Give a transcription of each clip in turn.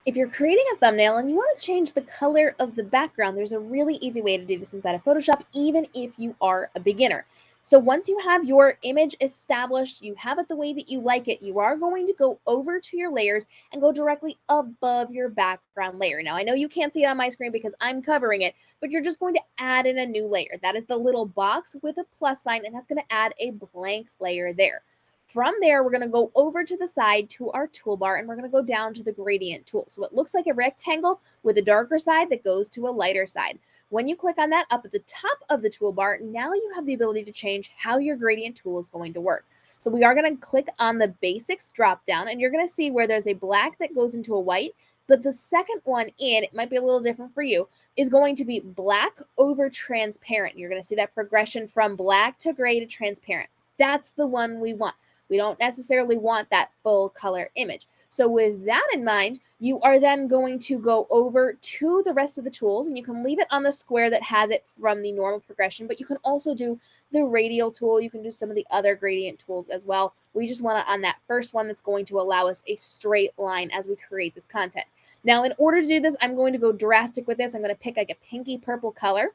If you're creating a thumbnail and you want to change the color of the background, there's a really easy way to do this inside of Photoshop, even if you are a beginner. So once you have your image established, you have it the way that you like it, you are going to go over to your layers and go directly above your background layer. Now, I know you can't see it on my screen because I'm covering it, but you're just going to add in a new layer. That is the little box with a plus sign, and that's going to add a blank layer there. From there, we're going to go over to the side to our toolbar, and we're going to go down to the gradient tool. So it looks like a rectangle with a darker side that goes to a lighter side. When you click on that up at the top of the toolbar, now you have the ability to change how your gradient tool is going to work. So we are going to click on the basics drop down, and you're going to see where there's a black that goes into a white. But the second one in, it might be a little different for you, is going to be black over transparent. You're going to see that progression from black to gray to transparent. That's the one we want. We don't necessarily want that full color image. So with that in mind, you are then going to go over to the rest of the tools, and you can leave it on the square that has it from the normal progression, but you can also do the radial tool. You can do some of the other gradient tools as well. We just want it on that first one that's going to allow us a straight line as we create this content. Now, in order to do this, I'm going to go drastic with this. I'm going to pick like a pinky purple color,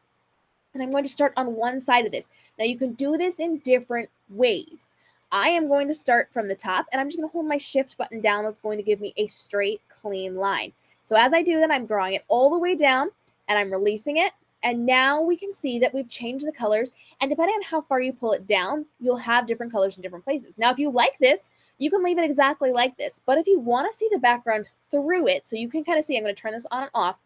and I'm going to start on one side of this. Now, you can do this in different ways. I am going to start from the top, and I'm just going to hold my shift button down. That's going to give me a straight, clean line. So as I do that, I'm drawing it all the way down, and I'm releasing it. And now we can see that we've changed the colors. And depending on how far you pull it down, you'll have different colors in different places. Now, if you like this, you can leave it exactly like this. But if you want to see the background through it, so you can kind of see, I'm going to turn this on and off.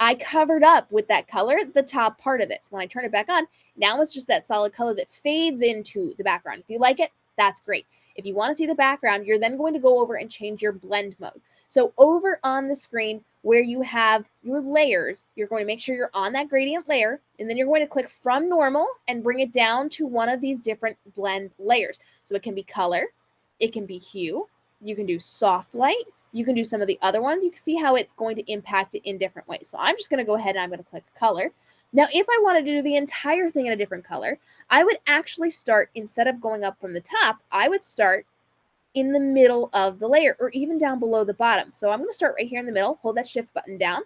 I covered up with that color the top part of this. When I turn it back on, now it's just that solid color that fades into the background. If you like it, that's great. If you want to see the background, you're then going to go over and change your blend mode. So over on the screen where you have your layers, you're going to make sure you're on that gradient layer, and then you're going to click from normal and bring it down to one of these different blend layers. So it can be color, it can be hue, you can do soft light, you can do some of the other ones. You can see how it's going to impact it in different ways. So I'm just going to go ahead and I'm going to click color. Now, if I wanted to do the entire thing in a different color, I would actually start, instead of going up from the top, I would start in the middle of the layer or even down below the bottom. So I'm going to start right here in the middle, hold that shift button down,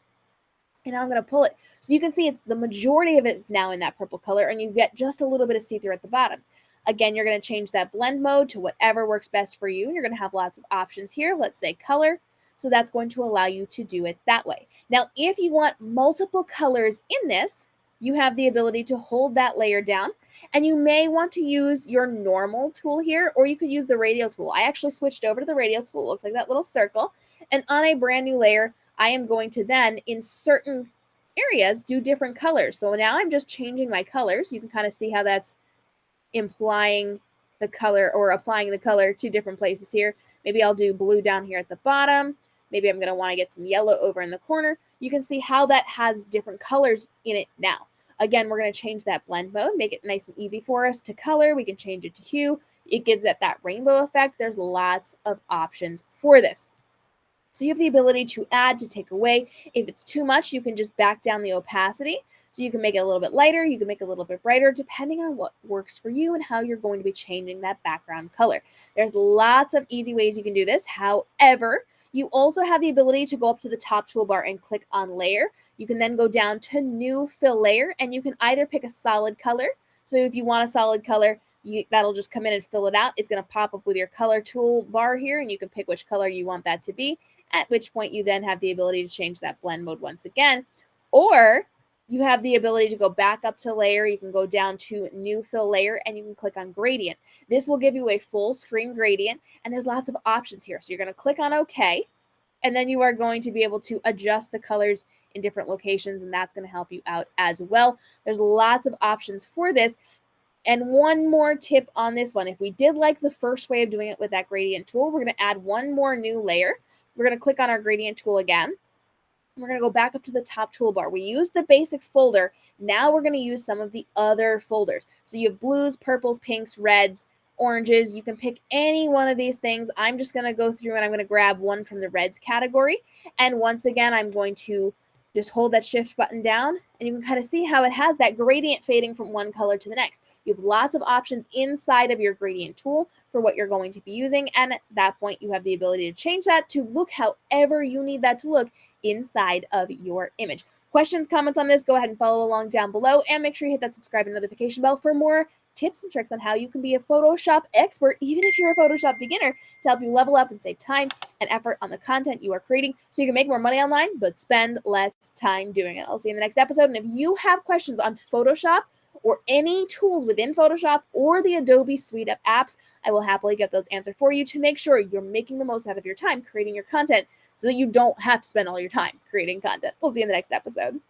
and I'm going to pull it. So you can see it's the majority of it is now in that purple color, and you get just a little bit of see-through at the bottom. Again, you're going to change that blend mode to whatever works best for you. You're going to have lots of options here. Let's say color. So that's going to allow you to do it that way. Now, if you want multiple colors in this, you have the ability to hold that layer down, and you may want to use your normal tool here, or you could use the radial tool. I actually switched over to the radial tool. It looks like that little circle. And on a brand new layer, I am going to then, in certain areas, do different colors. So now I'm just changing my colors. You can kind of see how that's implying the color or applying the color to different places here. Maybe I'll do blue down here at the bottom. Maybe I'm going to want to get some yellow over in the corner. You can see how that has different colors in it now. Again, we're going to change that blend mode, make it nice and easy for us to color. We can change it to hue. It gives that rainbow effect. There's lots of options for this. So you have the ability to add, to take away. If it's too much, you can just back down the opacity. So you can make it a little bit lighter, you can make it a little bit brighter, depending on what works for you and how you're going to be changing that background color. There's lots of easy ways you can do this. However, you also have the ability to go up to the top toolbar and click on layer. You can then go down to new fill layer, and you can either pick a solid color. So if you want a solid color, that'll just come in and fill it out. It's going to pop up with your color toolbar here, and you can pick which color you want that to be, at which point you then have the ability to change that blend mode once again. Or you have the ability to go back up to layer. You can go down to new fill layer, and you can click on gradient. This will give you a full screen gradient, and there's lots of options here. So you're going to click on OK, and then you are going to be able to adjust the colors in different locations, and that's going to help you out as well. There's lots of options for this. And one more tip on this one. If we did like the first way of doing it with that gradient tool, we're going to add one more new layer. We're going to click on our gradient tool again. We're going to go back up to the top toolbar. We used the basics folder. Now we're going to use some of the other folders. So you have blues, purples, pinks, reds, oranges. You can pick any one of these things. I'm just going to go through and I'm going to grab one from the reds category. And once again, I'm going to just hold that shift button down and you can kind of see how it has that gradient fading from one color to the next. You have lots of options inside of your gradient tool for what you're going to be using. And at that point, you have the ability to change that to look however you need that to look inside of your image. Questions, comments on this, go ahead and follow along down below and make sure you hit that subscribe and notification bell for more tips and tricks on how you can be a Photoshop expert, even if you're a Photoshop beginner, to help you level up and save time and effort on the content you are creating so you can make more money online, but spend less time doing it. I'll see you in the next episode. And if you have questions on Photoshop or any tools within Photoshop or the Adobe suite of apps, I will happily get those answered for you to make sure you're making the most out of your time creating your content so that you don't have to spend all your time creating content. We'll see you in the next episode.